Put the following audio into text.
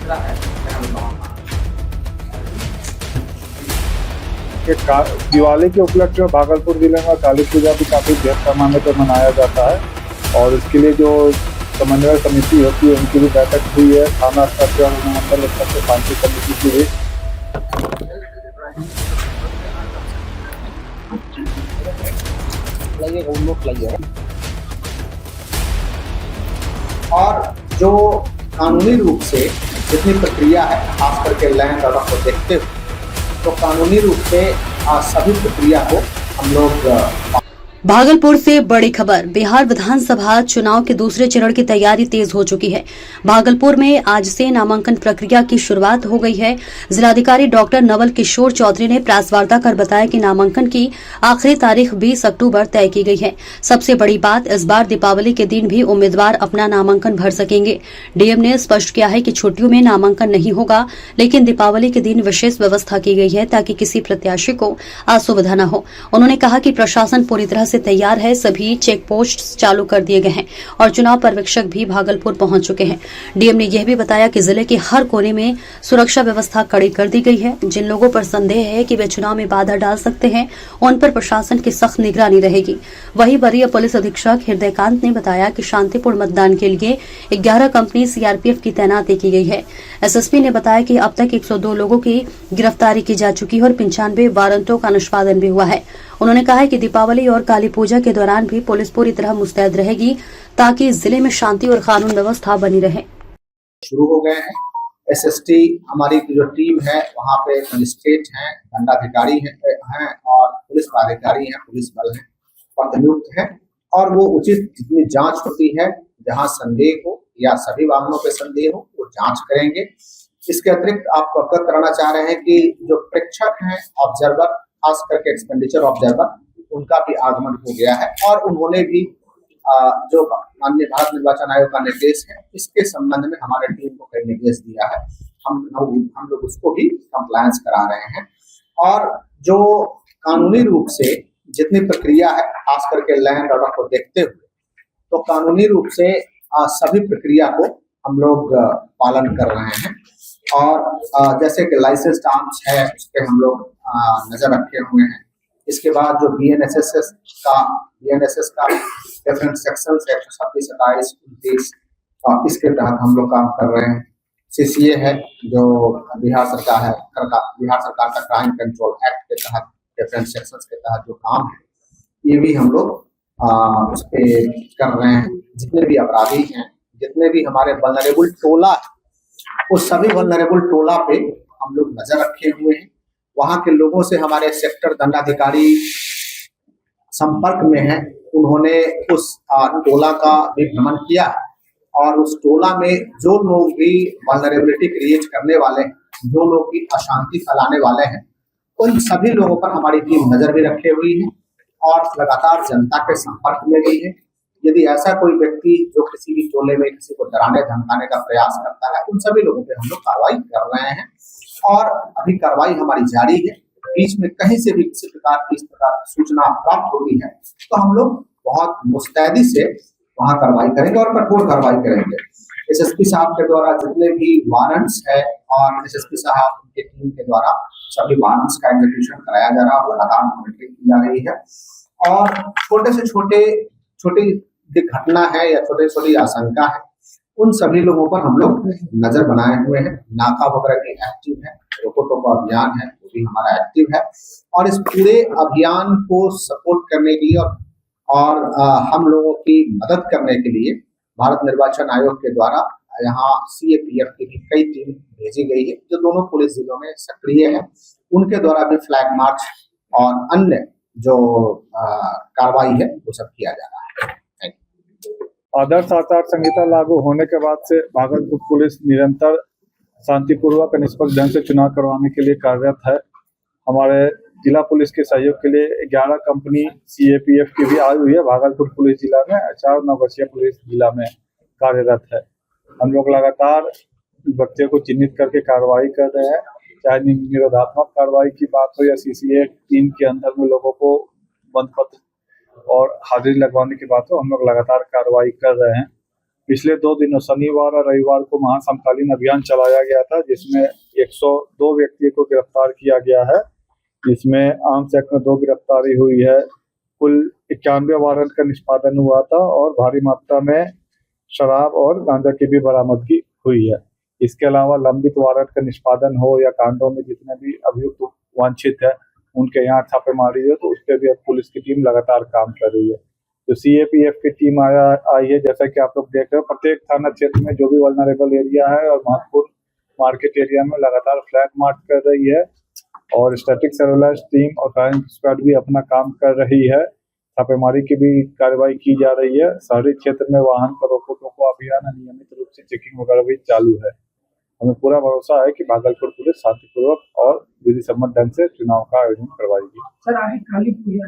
दूसरा है पहलगाम। दिवाली के उपलक्ष्य में भागलपुर जिले में काली पूजा भी काफी बड़े पैमाने पर मनाया जाता है और इसके लिए जो समन्वय समिति होती है उनकी भी बैठक हुई है। थाना स्तर से और मंडल स्तर से शांति समिति की भी। और जो कानूनी रूप से जितनी प्रक्रिया है, खास करके लैंड ऑर्डर को देखते हुए, तो कानूनी रूप से सभी प्रक्रिया को हम लोग। भागलपुर से बड़ी खबर। बिहार विधानसभा चुनाव के दूसरे चरण की तैयारी तेज हो चुकी है। भागलपुर में आज से नामांकन प्रक्रिया की शुरुआत हो गई है। जिलाधिकारी डॉक्टर नवल किशोर चौधरी ने प्रेस वार्ता कर बताया कि नामांकन की आखिरी तारीख 20 अक्टूबर तय की गई है। सबसे बड़ी बात, इस बार दीपावली के दिन भी उम्मीदवार अपना नामांकन भर सकेंगे। डीएम ने स्पष्ट किया है कि छुट्टियों में नामांकन नहीं होगा, लेकिन दीपावली के दिन विशेष व्यवस्था की गई है ताकि किसी प्रत्याशी को असुविधा न हो। उन्होंने कहा कि प्रशासन पूरी तरह से तैयार है, सभी चेक पोस्ट चालू कर दिए गए हैं और चुनाव पर्यवेक्षक भी भागलपुर पहुंच चुके हैं। डीएम ने यह भी बताया कि जिले के हर कोने में सुरक्षा व्यवस्था कड़ी कर दी गई है। जिन लोगों पर संदेह है कि वे चुनाव में बाधा डाल सकते हैं, उन पर प्रशासन की सख्त निगरानी रहेगी। वहीं वरीय पुलिस अधीक्षक हृदयकांत ने बताया कि शांतिपूर्ण मतदान के लिए 11 कंपनी सीआरपीएफ की तैनाती की गई है। एसएसपी ने बताया कि अब तक 102 लोगों की गिरफ्तारी की जा चुकी है और 95 वारंटों का निष्पादन भी हुआ है। उन्होंने कहा है कि दीपावली और काली पूजा के दौरान भी पुलिस पूरी तरह मुस्तैद रहेगी ताकि जिले में शांति और कानून व्यवस्था बनी रहे। शुरू हो गए हैं। एसएसटी हमारी जो टीम है वहाँ पे मजिस्ट्रेट हैं, दंडाधिकारी हैं और पुलिस पदाधिकारी हैं, पुलिस बल हैं, पदनियुक्त हैं और वो उचित जितनी जांच होती है, जहाँ संदेह हो या सभी वाहनों पे संदेह हो वो जांच करेंगे। इसके अतिरिक्त आपको अवगत कराना चाह रहे हैं कि जो प्रेक्षक हैं, ऑब्जर्वर, खास करके एक्सपेंडिचर ऑब्जर्वर, उनका भी आगमन हो गया है और उन्होंने भी जो माननीय भारत निर्वाचन आयोग का निर्देश है इसके संबंध में हमारे टीम को कई निर्देश दिया है। हम लोग उसको भी कंप्लायंस करा रहे हैं और जो कानूनी रूप से जितनी प्रक्रिया है, खास करके लैंड ऑर्डर को देखते हुए, तो कानूनी रूप से सभी प्रक्रिया को हम लोग पालन कर रहे हैं और जैसे कि लाइसेंस आर्म्स है उस पर हम लोग नजर रखे हुए हैं। इसके बाद जो बीएनएसएस का डिफरेंट सेक्शंस है 126, 27, 29, इसके तहत हम लोग काम कर रहे हैं। सीसीए है जो बिहार सरकार का क्राइम कंट्रोल एक्ट के तहत डिफरेंट सेक्शंस के तहत जो काम है, ये भी हम लोग उस पे कर रहे हैं। जितने भी अपराधी हैं, जितने भी हमारे वल्नरेबल टोला, उस सभी वल्नरेबल टोला पे हम लोग नजर रखे हुए हैं। वहां के लोगों से हमारे सेक्टर दंडाधिकारी संपर्क में हैं। उन्होंने उस टोला का भी भ्रमण किया और उस टोला में जो लोग भी वल्नरेबिलिटी क्रिएट करने वाले हैं, जो लोग भी अशांति फैलाने वाले हैं, उन सभी लोगों पर हमारी टीम नजर भी रखे हुई है और लगातार जनता के संपर्क में भी है। यदि ऐसा कोई व्यक्ति जो किसी भी टोले में किसी को डराने धमकाने का प्रयास करता है, उन सभी लोगों पे हम लोग कार्रवाई कर रहे हैं और अभी कार्रवाई हमारी जारी है। बीच में कहीं से भी किसी प्रकार की इस प्रकार की सूचना प्राप्त होती है तो हम लोग बहुत मुस्तैदी से वहां कार्रवाई करेंगे और कठोर कार्रवाई करेंगे। एसएसपी साहब के द्वारा जितने भी वारंट्स है और एसएसपी साहब उनके टीम के द्वारा सभी वारंट्स का एग्जीक्यूशन कराया जा रहा है, लगातार मॉनिटरिंग की जा रही है और छोटे से छोटी घटना है या छोटी छोटी आशंका है, उन सभी लोगों पर हम लोग नजर बनाए हुए हैं। नाका वगैरह की एक्टिव है, रोको टोको अभियान है वो भी हमारा एक्टिव है और इस पूरे अभियान को सपोर्ट करने के लिए और हम लोगों की मदद करने के लिए भारत निर्वाचन आयोग के द्वारा यहाँ सीएपीएफ की भी कई टीम भेजी गई है जो दोनों पुलिस जिलों में सक्रिय है। उनके द्वारा भी फ्लैग मार्च और अन्य जो कार्रवाई है वो सब किया जा रहा है। आदर्श आचार संहिता लागू होने के बाद से भागलपुर पुलिस निरंतर शांतिपूर्वक और निष्पक्ष ढंग से चुनाव करवाने के लिए कार्यरत है। हमारे जिला पुलिस के सहयोग के लिए 11 कंपनी सीएपीएफ की भी आई हुई है भागलपुर पुलिस जिला में, 4 नवगछिया पुलिस जिला में कार्यरत है। हम लोग लगातार बच्चे को चिन्हित करके कार्रवाई कर रहे हैं, चाहे निरोधात्मक कार्रवाई की बात हो या सीसीए टीम के अंदर में लोगों को बंद पत्र और हाजिरी लगवाने की बात हो, हम लोग लगातार कार्रवाई कर रहे हैं पिछले 2 दिनों शनिवार और रविवार को महासमकालीन अभियान चलाया गया था, जिसमें 102 व्यक्तियों को गिरफ्तार किया गया है, जिसमें आर्म्स एक्ट में 2 गिरफ्तारी हुई है। कुल 91 वारंट का निष्पादन हुआ था और भारी मात्रा में शराब और गांजा की भी बरामदगी हुई है। इसके अलावा लंबित वारंट का निष्पादन हो या कांडों में जितने भी अभियुक्त वांछित है उनके यहाँ छापेमारी है, तो उस पर भी अब पुलिस की टीम लगातार काम कर रही है। तो सीएपीएफ की टीम आई है, जैसा कि आप लोग देख रहे हो, प्रत्येक थाना क्षेत्र में जो भी वल्नरेबल एरिया है और महत्वपूर्ण मार्केट एरिया में लगातार फ्लैग मार्च कर रही है और स्टैटिक सर्वेलेंस टीम और फायरिंग स्क्वाड भी अपना काम कर रही है। छापेमारी की भी कार्रवाई की जा रही है। शहरी क्षेत्र में वाहन का रोको टोको अभियान नियमित रूप से चेकिंग वगैरह भी चालू है। हमें पूरा भरोसा है कि भागलपुर पुलिस शांतिपूर्वक और विधि सम्मत ढंग से चुनाव का आयोजन करवाएगी। सर, आगे काली पूजा